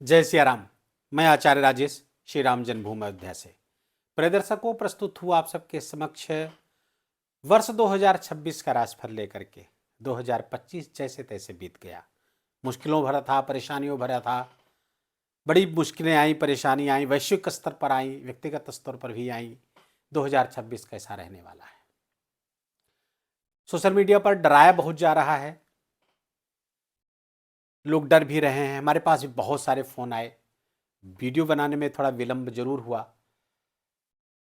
जय सिया राम। मैं आचार्य राजेश श्री राम जन्मभूमि अयोध्या से प्रिय दर्शकों प्रस्तुत हुआ आप सबके समक्ष वर्ष 2026 का राशिफल लेकर के। 2025 जैसे तैसे बीत गया, मुश्किलों भरा था, परेशानियों भरा था। बड़ी मुश्किलें आई, परेशानी आई, वैश्विक स्तर पर आई, व्यक्तिगत स्तर पर भी आई। 2026 कैसा रहने वाला है? सोशल मीडिया पर डराया बहुत जा रहा है, लोग डर भी रहे हैं। हमारे पास भी बहुत सारे फोन आए, वीडियो बनाने में थोड़ा विलंब जरूर हुआ,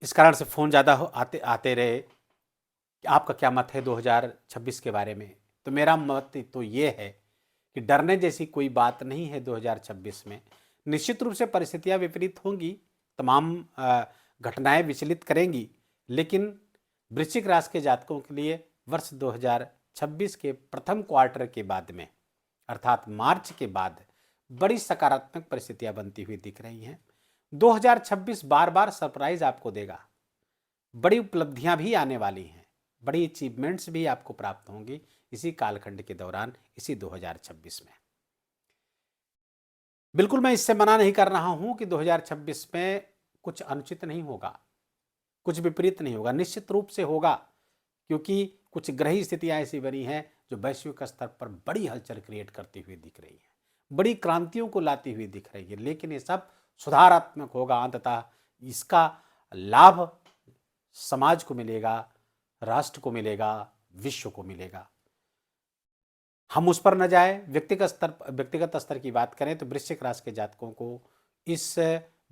इस कारण से फ़ोन ज़्यादा आते आते रहे कि आपका क्या मत है 2026 के बारे में। तो मेरा मत तो ये है कि डरने जैसी कोई बात नहीं है। 2026 में निश्चित रूप से परिस्थितियां विपरीत होंगी, तमाम घटनाएं विचलित करेंगी, लेकिन वृश्चिक राशि के जातकों के लिए वर्ष 2026 के प्रथम क्वार्टर के बाद में, अर्थात मार्च के बाद, बड़ी सकारात्मक परिस्थितियां बनती हुई दिख रही हैं। 2026 बार बार सरप्राइज आपको देगा, बड़ी उपलब्धियां भी आने वाली हैं, बड़ी अचीवमेंट्स भी आपको प्राप्त होंगी इसी कालखंड के दौरान, इसी 2026 में। बिल्कुल मैं इससे मना नहीं कर रहा हूं कि 2026 में कुछ अनुचित नहीं होगा, कुछ विपरीत नहीं होगा, निश्चित रूप से होगा, क्योंकि कुछ ग्रही स्थितियां ऐसी बनी हैं जो वैश्विक स्तर पर बड़ी हलचल क्रिएट करती हुई दिख रही है, बड़ी क्रांतियों को लाती हुई दिख रही है। लेकिन ये सब सुधारात्मक होगा, अंततः इसका लाभ समाज को मिलेगा, राष्ट्र को मिलेगा, विश्व को मिलेगा। हम उस पर न जाए। व्यक्तिगत स्तर की बात करें तो वृश्चिक राशि के जातकों को इस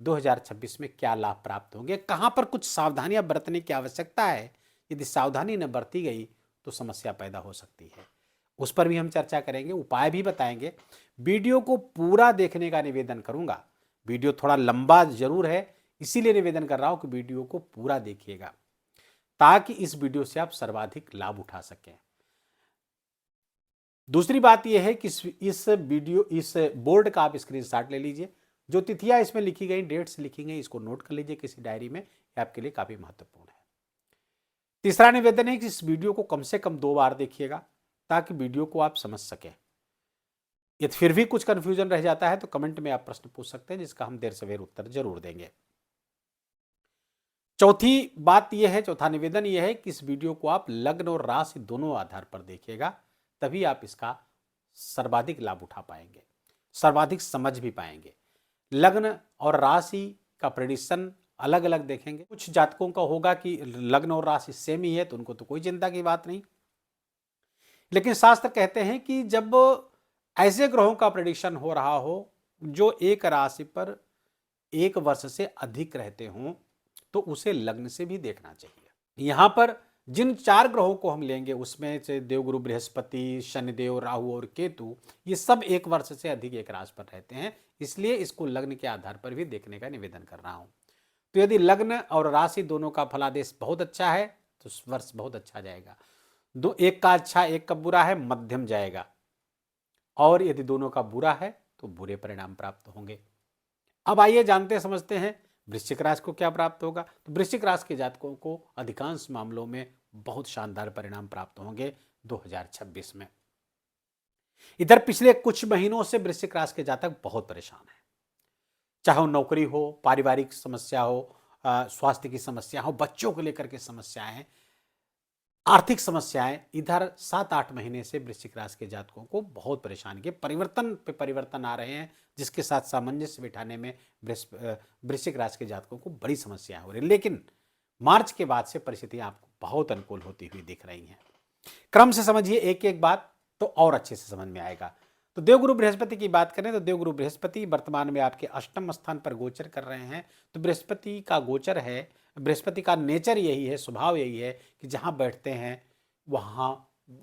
2026 में क्या लाभ प्राप्त होंगे, कहां पर कुछ सावधानियां बरतने की आवश्यकता है। यदि सावधानी न बरती गई तो समस्या पैदा हो सकती है, उस पर भी हम चर्चा करेंगे, उपाय भी बताएंगे। वीडियो को पूरा देखने का निवेदन करूंगा। वीडियो थोड़ा लंबा जरूर है, इसीलिए निवेदन कर रहा हूं कि वीडियो को पूरा देखिएगा, ताकि इस वीडियो से आप सर्वाधिक लाभ उठा सकें। दूसरी बात यह है कि इस बोर्ड का आप स्क्रीनशॉट ले लीजिए। जो तिथियां इसमें लिखी गई, डेट्स लिखी गई, इसको नोट कर लीजिए किसी डायरी में, ये आपके लिए काफी महत्वपूर्ण है। तीसरा निवेदन है कि इस वीडियो को कम से कम 2 बार देखिएगा, ताकि वीडियो को आप समझ सकें। यदि फिर भी कुछ कंफ्यूजन रह जाता है तो कमेंट में आप प्रश्न पूछ सकते हैं, जिसका हम देर सवेर उत्तर जरूर देंगे। चौथी बात यह है, चौथा निवेदन यह है कि इस वीडियो को आप लग्न और राशि दोनों आधार पर देखिएगा, तभी आप इसका सर्वाधिक लाभ उठा पाएंगे, सर्वाधिक समझ भी पाएंगे। लग्न और राशि का प्रेडिक्शन अलग अलग देखेंगे। कुछ जातकों का होगा कि लग्न और राशि सेम ही है, तो उनको तो कोई चिंता की बात नहीं। लेकिन शास्त्र कहते हैं कि जब ऐसे ग्रहों का प्रेडिक्शन हो रहा हो जो एक राशि पर एक वर्ष से अधिक रहते हों, तो उसे लग्न से भी देखना चाहिए। यहां पर जिन 4 ग्रहों को हम लेंगे, उसमें से देवगुरु बृहस्पति, शनिदेव, राहु और केतु, ये सब एक वर्ष से अधिक एक राशि पर रहते हैं, इसलिए इसको लग्न के आधार पर भी देखने का निवेदन कर रहा हूं। तो यदि लग्न और राशि दोनों का फलादेश बहुत अच्छा है तो वर्ष बहुत अच्छा जाएगा। एक का अच्छा एक का बुरा है, मध्यम जाएगा। और यदि दोनों का बुरा है तो बुरे परिणाम प्राप्त होंगे। अब आइए जानते समझते हैं वृश्चिक राशि को क्या प्राप्त होगा। तो वृश्चिक राशि के जातकों को अधिकांश मामलों में बहुत शानदार परिणाम प्राप्त होंगे 2026 में। इधर पिछले कुछ महीनों से वृश्चिक राशि के जातक बहुत परेशान हैं, चाहे वो नौकरी हो, पारिवारिक समस्या हो, स्वास्थ्य की समस्या हो, बच्चों को लेकर के समस्याएं हैं, आर्थिक समस्याएं। इधर 7-8 महीने से वृश्चिक राशि के जातकों को बहुत परेशानी के परिवर्तन पे परिवर्तन आ रहे हैं, जिसके साथ सामंजस्य बिठाने में वृश्चिक राशि के जातकों को बड़ी समस्याएं हो रही है। लेकिन मार्च के बाद से परिस्थितियां आपको बहुत अनुकूल होती हुई दिख रही हैं। क्रम से समझिए एक एक बात, तो और अच्छे से समझ में आएगा। तो देवगुरु बृहस्पति की बात करें तो देवगुरु बृहस्पति वर्तमान में आपके अष्टम स्थान पर गोचर कर रहे हैं। तो बृहस्पति का गोचर है, बृहस्पति का नेचर यही है, स्वभाव यही है कि जहां बैठते हैं वहां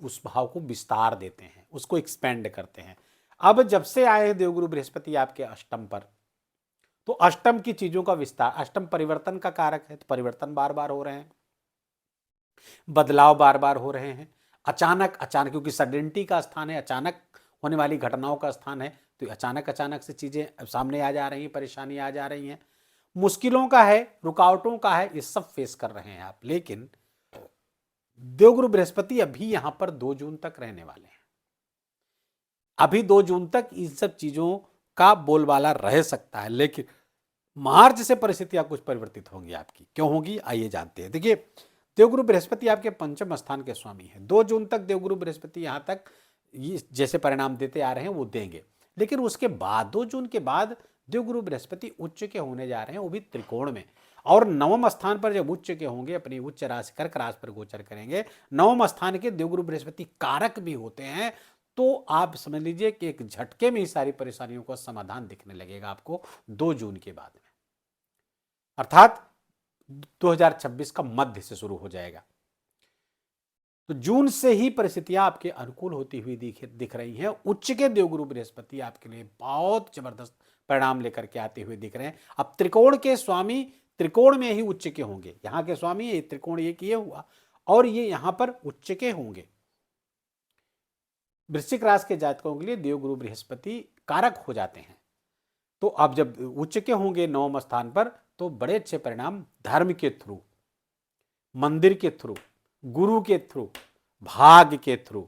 उस भाव को विस्तार देते हैं, उसको एक्सपेंड करते हैं। अब जब से आए हैं देवगुरु बृहस्पति आपके अष्टम पर, तो अष्टम की चीजों का विस्तार, अष्टम परिवर्तन का कारक है, तो परिवर्तन बार बार हो रहे हैं, बदलाव बार बार हो रहे हैं। अचानक अचानक, क्योंकि सडनटी का स्थान है, अचानक होने वाली घटनाओं का स्थान है, तो अचानक अचानक से चीजें सामने आ जा रही हैं, परेशानी आ जा रही हैं, मुश्किलों का है, रुकावटों का है, ये सब फेस कर रहे हैं आप। लेकिन देवगुरु बृहस्पति अभी यहां पर 2 जून तक रहने वाले हैं। अभी 2 जून तक इन सब चीजों आपका बोलबाला रह सकता है, लेकिन मार्च से परिस्थितियां कुछ परिवर्तित होंगी आपकी। क्यों होंगी, आइए जानते हैं। देखिए, देवगुरु बृहस्पति आपके पंचम स्थान के स्वामी हैं। 2 जून तक देवगुरु बृहस्पति यहां तक ये जैसे परिणाम देते आ रहे हैं वो देंगे, लेकिन उसके बाद 2 जून के बाद देवगुरु बृहस्पति उच्च के होने जा रहे हैं, वो भी त्रिकोण में। और नवम स्थान पर जब उच्च के होंगे, अपनी उच्च राशि कर्क राशि पर गोचर करेंगे, नवम स्थान के देवगुरु बृहस्पति कारक भी होते हैं। तो आप समझ लीजिए कि एक झटके में ही सारी परेशानियों का समाधान दिखने लगेगा आपको 2 जून के बाद में, अर्थात 2026 का मध्य से शुरू हो जाएगा। तो जून से ही परिस्थितियां आपके अनुकूल होती हुई दिख रही हैं। उच्च के देवगुरु बृहस्पति आपके लिए बहुत जबरदस्त परिणाम लेकर के आते हुए दिख रहे हैं। अब त्रिकोण के स्वामी त्रिकोण में ही उच्च के होंगे। यहां के स्वामी ये त्रिकोण ये किए हुआ और ये यहां पर उच्च के होंगे। वृश्चिक राशि के जातकों के लिए देवगुरु बृहस्पति कारक हो जाते हैं। तो अब जब उच्च के होंगे नवम स्थान पर, तो बड़े अच्छे परिणाम धर्म के थ्रू, मंदिर के थ्रू, गुरु के थ्रू, भाग्य के थ्रू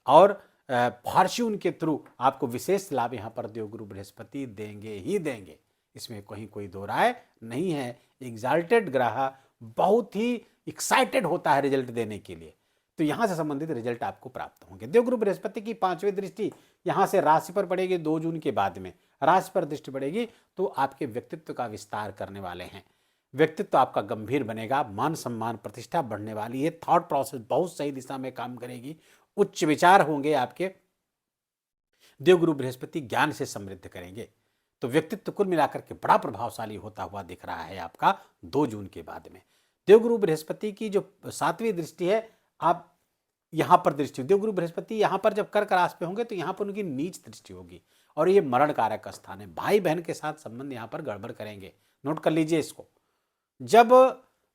और फॉर्च्यून के थ्रू आपको विशेष लाभ यहां पर देवगुरु बृहस्पति देंगे ही देंगे। इसमें कहीं कोई दो राय नहीं है। एग्जाल्टेड ग्रह बहुत ही एक्साइटेड होता है रिजल्ट देने के लिए, तो यहां से संबंधित रिजल्ट आपको प्राप्त होंगे। देवगुरु बृहस्पति की 5वीं दृष्टि यहां से राशि पर पड़ेगी 2 जून के बाद में। राशि पर दृष्टि पड़ेगी तो आपके व्यक्तित्व का विस्तार करने वाले हैं। व्यक्तित्व आपका गंभीर बनेगा, मान सम्मान प्रतिष्ठा बढ़ने वाली है, थॉट प्रोसेस बहुत सही दिशा में काम करेगी, उच्च विचार होंगे आपके। देवगुरु बृहस्पति ज्ञान से समृद्ध करेंगे। तो व्यक्तित्व कुल मिलाकर के बड़ा प्रभावशाली होता हुआ दिख रहा है आपका 2 जून के बाद में। देवगुरु बृहस्पति की जो 7वीं दृष्टि है, आप यहां पर दृष्टि, देवगुरु बृहस्पति यहां पर जब कर्क राशि पे होंगे तो यहां पर उनकी नीच दृष्टि होगी और ये मरण कारक स्थान है। भाई बहन के साथ संबंध यहां पर गड़बड़ करेंगे, नोट कर लीजिए इसको। जब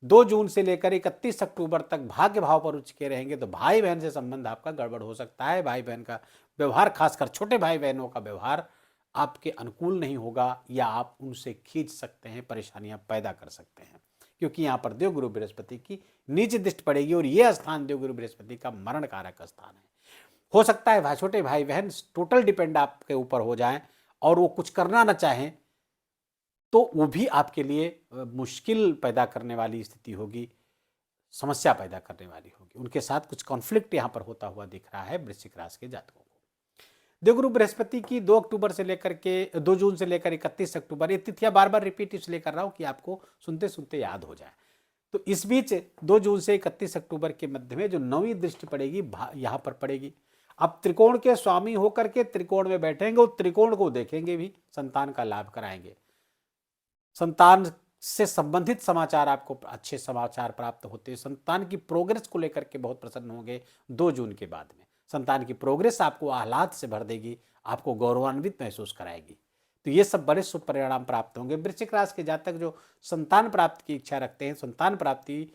2 जून से लेकर 31 अक्टूबर तक भाग्य भाव पर उच्च के रहेंगे तो भाई बहन से संबंध आपका गड़बड़ हो सकता है। भाई बहन का व्यवहार, खासकर छोटे भाई बहनों का व्यवहार आपके अनुकूल नहीं होगा, या आप उनसे खींच सकते हैं, परेशानियां पैदा कर सकते हैं, क्योंकि यहां पर देवगुरु बृहस्पति की नीच दृष्टि पड़ेगी और यह स्थान देवगुरु बृहस्पति का मरण कारक स्थान है। हो सकता है छोटे भाई बहन टोटल डिपेंड आपके ऊपर हो जाएं और वो कुछ करना ना चाहें, तो वो भी आपके लिए मुश्किल पैदा करने वाली स्थिति होगी, समस्या पैदा करने वाली होगी। उनके साथ कुछ कॉन्फ्लिक्ट यहां पर होता हुआ दिख रहा है वृश्चिक राशि के जातकों को। देवगुरु बृहस्पति की 2 अक्टूबर से लेकर के 2 जून से लेकर 31 अक्टूबर, ये तिथियां बार बार रिपीट इसलिए कर रहा हूं कि आपको सुनते सुनते याद हो जाए। तो इस बीच 2 जून से 31 अक्टूबर के मध्य में जो 9वीं दृष्टि पड़ेगी यहां पर पड़ेगी। अब त्रिकोण के स्वामी होकर के त्रिकोण में बैठेंगे और त्रिकोण को देखेंगे भी, संतान का लाभ कराएंगे। संतान से संबंधित समाचार आपको अच्छे समाचार प्राप्त होते हैं। संतान की प्रोग्रेस को लेकर के बहुत प्रसन्न होंगे 2 जून के बाद में। संतान की प्रोग्रेस आपको आह्लाद से भर देगी, आपको गौरवान्वित महसूस कराएगी। तो ये सब बड़े शुभ परिणाम प्राप्त होंगे। वृश्चिक राशि के जातक जो संतान प्राप्ति की इच्छा रखते हैं, संतान प्राप्ति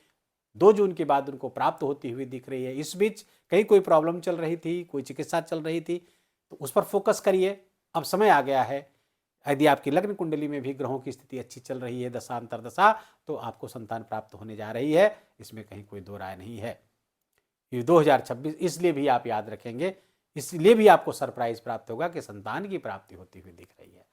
2 जून के बाद उनको प्राप्त होती हुई दिख रही है। इस बीच कहीं कोई प्रॉब्लम चल रही थी, कोई चिकित्सा चल रही थी, तो उस पर फोकस करिए, अब समय आ गया है। यदि आपकी लग्न कुंडली में भी ग्रहों की स्थिति अच्छी चल रही है, दशा अंतरदशा, तो आपको संतान प्राप्त होने जा रही है, इसमें कहीं कोई दो राय नहीं है। ये 2026 इसलिए भी आप याद रखेंगे, इसलिए भी आपको सरप्राइज प्राप्त होगा कि संतान की प्राप्ति होती हुई दिख रही है।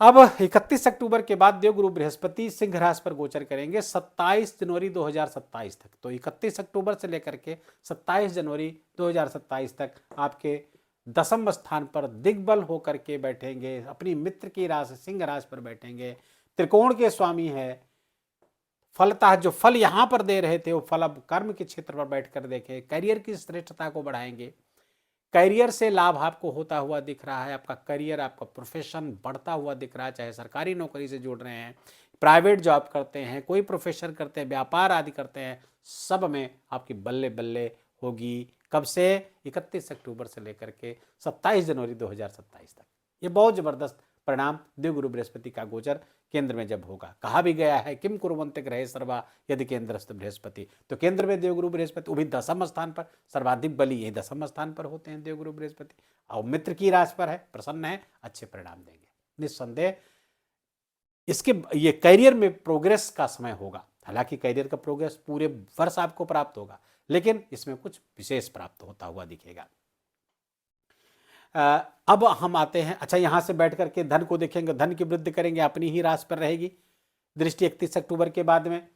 अब 31 अक्टूबर के बाद देवगुरु बृहस्पति सिंह राशि पर गोचर करेंगे 27 जनवरी 2027 तक। तो 31 अक्टूबर से लेकर के 27 जनवरी 2027 तक आपके 10वें स्थान पर दिग्बल होकर के बैठेंगे, अपनी मित्र की राशि सिंह राशि पर बैठेंगे, त्रिकोण के स्वामी है। फलतः जो फल यहां पर दे रहे थे वो फल अब कर्म के क्षेत्र पर बैठकर देखें, करियर की श्रेष्ठता को बढ़ाएंगे। करियर से लाभ आपको होता हुआ दिख रहा है। आपका करियर, आपका प्रोफेशन बढ़ता हुआ दिख रहा है, चाहे सरकारी नौकरी से जुड़ रहे हैं, प्राइवेट जॉब करते हैं, कोई प्रोफेशन करते हैं, व्यापार आदि करते हैं, सब में आपकी बल्ले बल्ले होगी। कब से? 31 अक्टूबर से लेकर के 27 जनवरी 2027 तक। ये बहुत जबरदस्त परिणाम देवगुरु बृहस्पति का गोचर केंद्र में जब होगा। कहा भी गया है किम कुर्वन्ते ग्रहे सर्वा यदि केंद्रस्थ बृहस्पति, तो केंद्र में देवगुरु बृहस्पति, वो भी 10वें स्थान पर, सर्वाधिक बली ये 10वें स्थान पर होते हैं देवगुरु बृहस्पति, और मित्र की राशि पर है, प्रसन्न है, अच्छे परिणाम देंगे निस्संदेह। इसके ये करियर में प्रोग्रेस का समय होगा। हालांकि करियर का प्रोग्रेस पूरे वर्ष आपको प्राप्त होगा, लेकिन इसमें कुछ विशेष प्राप्त होता हुआ दिखेगा। अब हम आते हैं, अच्छा यहाँ से बैठ करके धन को देखेंगे, धन की वृद्धि करेंगे, अपनी ही राशि पर रहेगी दृष्टि 31 अक्टूबर के बाद में।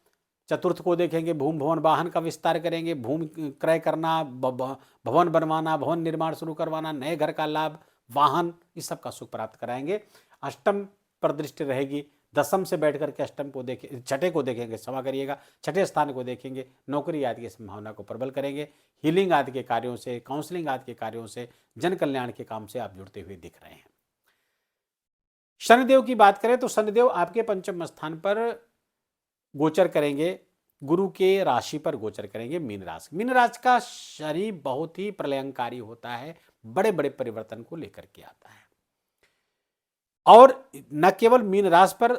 चतुर्थ को देखेंगे, भूमि भवन वाहन का विस्तार करेंगे, भूमि क्रय करना, भवन बनवाना, भवन निर्माण शुरू करवाना, नए घर का लाभ, वाहन, इस सब का सुख प्राप्त कराएंगे। अष्टम पर दृष्टि रहेगी, दसम से बैठ करके अष्टम को देखें, छठे को देखेंगे, क्षमा करिएगा, छठे स्थान को देखेंगे, नौकरी आदि की संभावना को प्रबल करेंगे। हीलिंग आदि के कार्यों से, काउंसलिंग आदि के कार्यों से, जन कल्याण के काम से आप जुड़ते हुए दिख रहे हैं। शनिदेव की बात करें तो शनिदेव आपके पंचम स्थान पर गोचर करेंगे, गुरु के राशि पर गोचर करेंगे, मीन राशि। मीन राशि का शनि बहुत ही प्रलयंकारी होता है, बड़े बड़े परिवर्तन को लेकर के आता है। और न केवल मीन राशि पर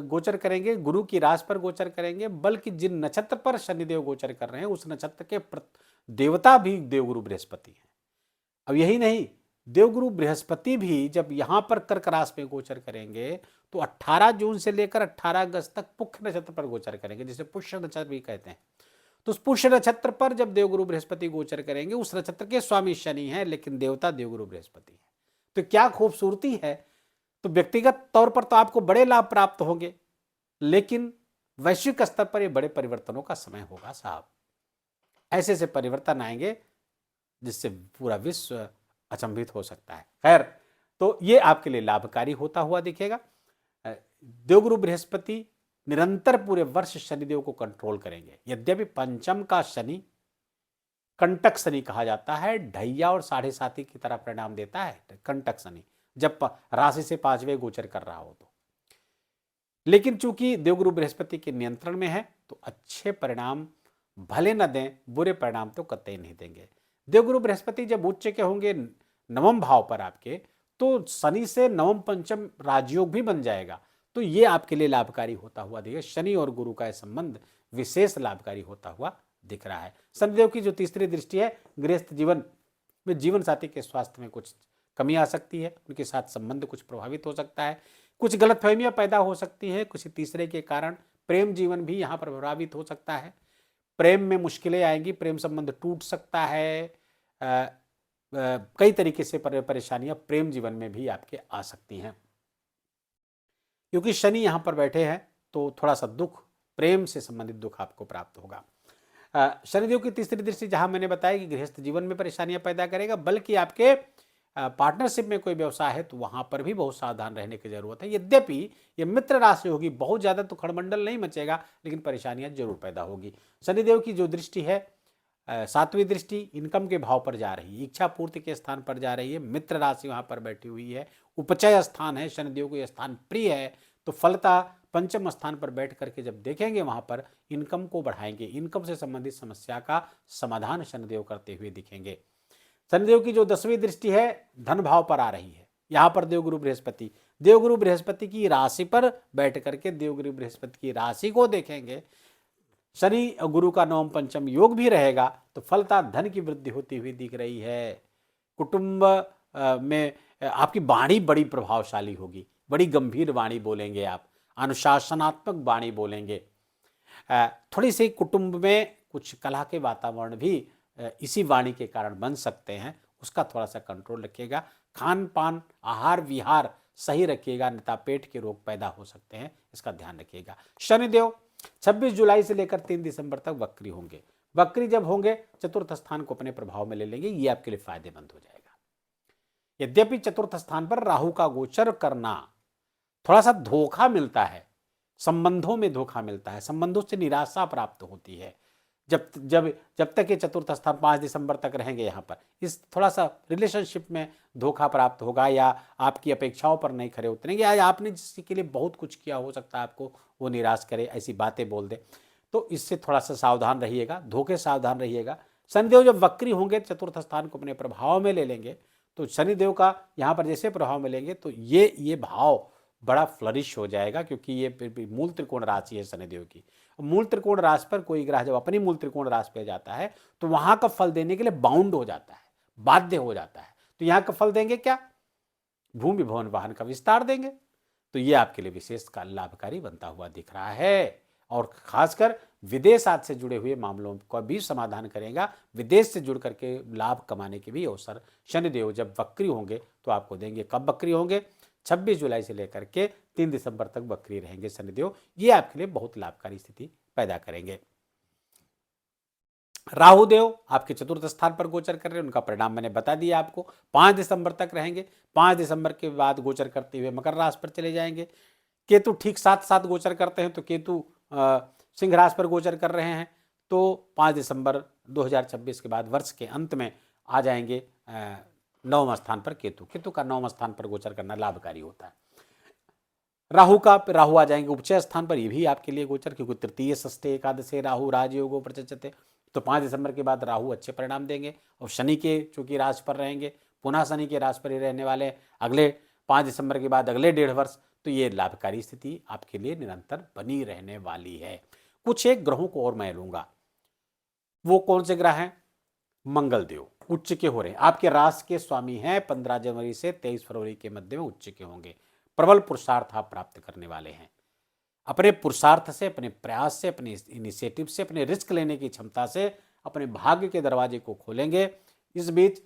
गोचर करेंगे, गुरु की राशि पर गोचर करेंगे, बल्कि जिन नक्षत्र पर शनिदेव गोचर कर रहे हैं उस नक्षत्र के देवता भी देवगुरु बृहस्पति हैं। अब यही नहीं, देवगुरु बृहस्पति भी जब यहां पर कर्क राशि में गोचर करेंगे तो 18 जून से लेकर 18 अगस्त तक पुष्य नक्षत्र पर गोचर करेंगे, जिसे पुष्य नक्षत्र भी कहते हैं। तो उस पुष्य नक्षत्र पर जब देवगुरु बृहस्पति गोचर करेंगे, उस नक्षत्र के स्वामी शनि हैं लेकिन देवता देवगुरु बृहस्पति है। तो क्या खूबसूरती है। तो व्यक्तिगत तौर पर तो आपको बड़े लाभ प्राप्त होंगे, लेकिन वैश्विक स्तर पर ये बड़े परिवर्तनों का समय होगा साहब। ऐसे ऐसे परिवर्तन आएंगे जिससे पूरा विश्व अचंभित हो सकता है। खैर, तो ये आपके लिए लाभकारी होता हुआ दिखेगा। देवगुरु बृहस्पति निरंतर पूरे वर्ष शनिदेव को कंट्रोल करेंगे। यद्यपि पंचम का शनि कंटक शनि कहा जाता है, ढैया और साढ़े साथी की तरह परिणाम देता है कंटक शनि, जब राशि से 5वें गोचर कर रहा हो तो। लेकिन चूंकि देवगुरु बृहस्पति के नियंत्रण में है तो अच्छे परिणाम भले न दें, बुरे परिणाम तो कतई नहीं देंगे। देवगुरु बृहस्पति जब उच्च के होंगे नवम भाव पर आपके, तो शनि से नवम पंचम राजयोग भी बन जाएगा, तो ये आपके लिए लाभकारी होता हुआ दिखेगा। शनि और गुरु का संबंध विशेष लाभकारी होता हुआ दिख रहा है। शनिदेव की जो तीसरी दृष्टि है, गृहस्थ जीवन में जीवन साथी के स्वास्थ्य में कुछ कमी आ सकती है, उनके साथ संबंध कुछ प्रभावित हो सकता है, कुछ गलतफहमियां पैदा हो सकती हैं, कुछ तीसरे के कारण प्रेम जीवन भी यहाँ पर प्रभावित हो सकता है। प्रेम में मुश्किलें आएंगी, प्रेम संबंध टूट सकता है, कई तरीके से परेशानियां प्रेम जीवन में भी आपके आ सकती हैं। क्योंकि शनि यहाँ पर बैठे हैं तो थोड़ा सा दुख, प्रेम से संबंधित दुख आपको प्राप्त होगा। शनिदेव की तीसरी दृष्टि जहां मैंने बताया कि गृहस्थ जीवन में परेशानियां पैदा करेगा, बल्कि आपके पार्टनरशिप में कोई व्यवसाय है तो वहां पर भी बहुत सावधान रहने की जरूरत है। यद्यपि ये मित्र राशि होगी, बहुत ज्यादा तो खड़मंडल नहीं मचेगा, लेकिन परेशानियां जरूर पैदा होगी। शनिदेव की जो दृष्टि है, 7वीं दृष्टि इनकम के भाव पर जा रही है, इच्छा पूर्ति के स्थान पर जा रही है, मित्र राशि वहां पर बैठी हुई है, उपचय स्थान है, शनिदेव को यह स्थान प्रिय है, तो फलता पंचम स्थान पर बैठ करके जब देखेंगे वहां पर इनकम को बढ़ाएंगे, इनकम से संबंधित समस्या का समाधान शनिदेव करते हुए दिखेंगे। शनिदेव की जो 10वीं दृष्टि है धन भाव पर आ रही है, यहां पर देवगुरु बृहस्पति की राशि पर बैठ करके देवगुरु बृहस्पति की राशि को देखेंगे। शनि और गुरु का नवम पंचम योग भी रहेगा, तो फलता धन की वृद्धि होती हुई दिख रही है। कुटुंब में आपकी वाणी बड़ी प्रभावशाली होगी, बड़ी गंभीर वाणी बोलेंगे आप, अनुशासनात्मक वाणी बोलेंगे। थोड़ी सी कुटुंब में कुछ कलह के वातावरण भी इसी वाणी के कारण बन सकते हैं, उसका थोड़ा सा कंट्रोल रखिएगा। खान पान, आहार विहार सही रखिएगा, अन्यथा पेट के रोग पैदा हो सकते हैं, इसका ध्यान रखिएगा। शनिदेव 26 जुलाई से लेकर 3 दिसंबर तक वक्री होंगे। वक्री जब होंगे चतुर्थ स्थान को अपने प्रभाव में ले लेंगे, ये आपके लिए फायदेमंद हो जाएगा। यद्यपि चतुर्थ स्थान पर राहु का गोचर करना थोड़ा सा धोखा मिलता है, संबंधों में धोखा मिलता है, संबंधों से निराशा प्राप्त होती है। जब तक ये चतुर्थ स्थान 5 दिसंबर तक रहेंगे यहाँ पर, इस थोड़ा सा रिलेशनशिप में धोखा प्राप्त होगा, या आपकी अपेक्षाओं पर नहीं खरे उतरेंगे, या आपने जिसके लिए बहुत कुछ किया हो सकता है आपको वो निराश करे, ऐसी बातें बोल दे, तो इससे थोड़ा सा सावधान रहिएगा, धोखे सावधान रहिएगा। शनिदेव जब वक्री होंगे चतुर्थ स्थान को अपने प्रभाव में ले लेंगे, तो शनिदेव का यहाँ पर जैसे प्रभाव में लेंगे तो ये भाव बड़ा फ्लरिश हो जाएगा, क्योंकि ये मूल त्रिकोण राशि है शनिदेव की। मूल त्रिकोण राशि पर कोई ग्रह जब अपनी मूल त्रिकोण राशि पे जाता है तो वहां का फल देने के लिए बाउंड हो जाता है, बाध्य हो जाता है। तो यहाँ का फल देंगे क्या? भूमि भवन वाहन का विस्तार देंगे, तो ये आपके लिए विशेष का लाभकारी बनता हुआ दिख रहा है। और खासकर विदेश आदि से जुड़े हुए मामलों का भी समाधान करेगा। विदेश से जुड़ करके लाभ कमाने के भी अवसर शनिदेव जब वक्री होंगे तो आपको देंगे। कब वक्री होंगे? 26 जुलाई से लेकर के 3 दिसंबर तक वक्री रहेंगे शनिदेव। ये आपके लिए बहुत लाभकारी स्थिति पैदा करेंगे। राहु देव आपके चतुर्थ स्थान पर गोचर कर रहे हैं, उनका परिणाम मैंने बता दिया आपको। 5 दिसंबर तक रहेंगे। 5 दिसंबर के बाद गोचर करते हुए मकर राशि पर चले जाएंगे। केतु ठीक साथ साथ गोचर करते हैं, तो केतु सिंह राशि पर गोचर कर रहे हैं, तो 5 दिसंबर 2026 के बाद वर्ष के अंत में आ जाएंगे 9वें स्थान पर केतु। केतु का 9वें स्थान पर गोचर करना लाभकारी होता है। राहु आ जाएंगे उपचय स्थान पर, ये भी आपके लिए गोचर, क्योंकि तृतीय षष्ठे एकादशे राहु राजयोगो प्रचचते, तो 5 दिसंबर के बाद राहु अच्छे परिणाम देंगे। और शनि के चूंकि राशि पर रहेंगे, पुनः शनि के राशि पर ही रहने वाले अगले 5 दिसंबर के बाद अगले 1.5 वर्ष, तो ये लाभकारी स्थिति आपके लिए निरंतर बनी रहने वाली है। कुछ एक ग्रहों को और मैं लूंगा। वो कौन से ग्रह हैं? मंगल देव उच्च के हो रहे हैं, आपके राशि के स्वामी हैं। 15 जनवरी से 23 फरवरी के मध्य में उच्च के होंगे। प्रबल पुरुषार्थ आप प्राप्त करने वाले हैं। अपने पुरुषार्थ से, अपने प्रयास से, अपने इनिशिएटिव से, अपने रिस्क लेने की क्षमता से अपने भाग्य के दरवाजे को खोलेंगे। इस बीच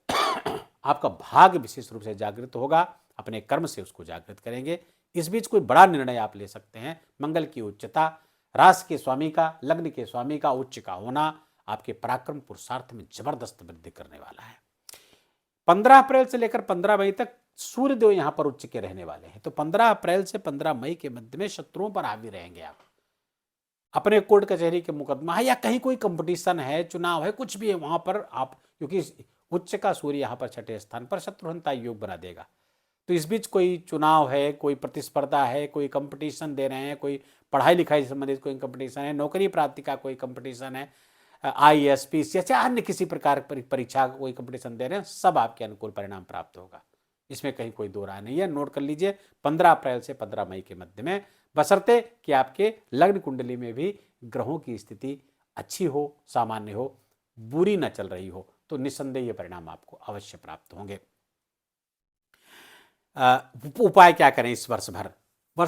आपका भाग्य विशेष रूप से जागृत होगा, अपने कर्म से उसको जागृत करेंगे। इस बीच कोई बड़ा निर्णय आप ले सकते हैं। मंगल की उच्चता, राशि के स्वामी का, लग्न के स्वामी का उच्च का होना आपके पराक्रम पुरुषार्थ में जबरदस्त वृद्धि करने वाला है। 15 अप्रैल से लेकर 15 मई तक सूर्यदेव यहां पर उच्च के रहने वाले हैं, तो 15 अप्रैल से 15 मई के मध्य में शत्रुओं पर हावी रहेंगे आप। अपने कोर्ट कचहरी के मुकदमा है या कहीं कोई कंपटीशन है, चुनाव है, कुछ भी है, वहां पर आप, क्योंकि उच्च का सूर्य यहां पर 6ठे स्थान पर शत्रुहंता योग बना देगा, तो इस बीच कोई चुनाव है, कोई प्रतिस्पर्धा है, कोई कंपटीशन दे रहे हैं, कोई पढ़ाई लिखाई से संबंधित कोई कंपटीशन है, नौकरी प्राप्ति का कोई कंपटीशन है, IAS PCS या अन्य किसी प्रकार परीक्षा का कोई कंपटीशन दे रहे हैं, सब आपके अनुकूल परिणाम प्राप्त होगा। इसमें कहीं कोई दो राय नहीं है। नोट कर लीजिए, 15 अप्रैल से 15 मई के मध्य में, बशर्ते कि आपके लग्न कुंडली में भी ग्रहों की स्थिति अच्छी हो, सामान्य हो, बुरी न चल रही हो, तो निस्संदेह ये परिणाम आपको अवश्य प्राप्त होंगे। उपाय क्या करें इस वर्ष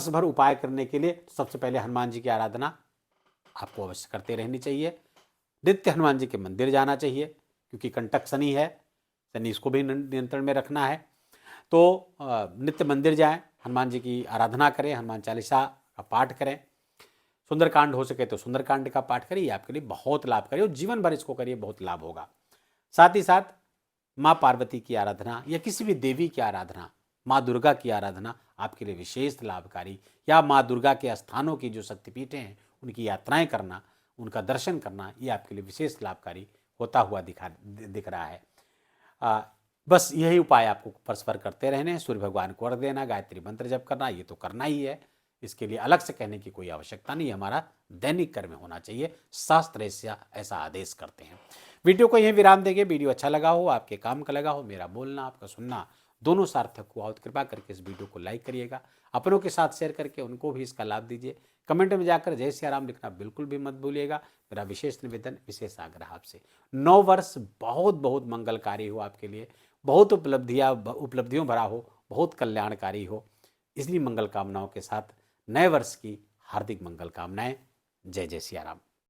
भर उपाय करने के लिए सबसे पहले हनुमान जी की आराधना आपको अवश्य करते रहनी चाहिए। नित्य हनुमान जी के मंदिर जाना चाहिए, क्योंकि कंटक शनि है, शनि इसको भी नियंत्रण में रखना है। तो नित्य मंदिर जाएं, हनुमान जी की आराधना करें, हनुमान चालीसा का पाठ करें, सुंदरकांड हो सके तो सुंदरकांड का पाठ करिए, आपके लिए बहुत लाभ करिए और जीवन भर इसको करिए, बहुत लाभ होगा। साथ ही साथ माँ पार्वती की आराधना या किसी भी देवी की आराधना, माँ दुर्गा की आराधना आपके लिए विशेष लाभकारी, या माँ दुर्गा के स्थानों की जो शक्तिपीठें हैं उनकी यात्राएं करना, उनका दर्शन करना, ये आपके लिए विशेष लाभकारी होता हुआ दिख रहा है। बस यही उपाय आपको परस्पर करते रहने हैं। सूर्य भगवान को अर्घ देना, गायत्री मंत्र जप करना, ये तो करना ही है, इसके लिए अलग से कहने की कोई आवश्यकता नहीं, हमारा दैनिक कर्म होना चाहिए। शास्त्र ऐसा आदेश करते हैं। वीडियो को यहीं विराम देंगे। वीडियो अच्छा लगा हो, आपके काम का लगा हो, मेरा बोलना आपका सुनना दोनों सार्थक हुआ हो, तो कृपा करके इस वीडियो को लाइक करिएगा, अपनों के साथ शेयर करके उनको भी इसका लाभ दीजिए। कमेंट में जाकर जय सिया राम लिखना बिल्कुल भी मत भूलिएगा। मेरा विशेष निवेदन, विशेष आग्रह आपसे, 9 वर्ष बहुत बहुत मंगलकारी हो आपके लिए, बहुत उपलब्धियों भरा हो, बहुत कल्याणकारी हो। इसलिए मंगल कामनाओं के साथ नए वर्ष की हार्दिक मंगल कामनाएं। जय जय सिया राम।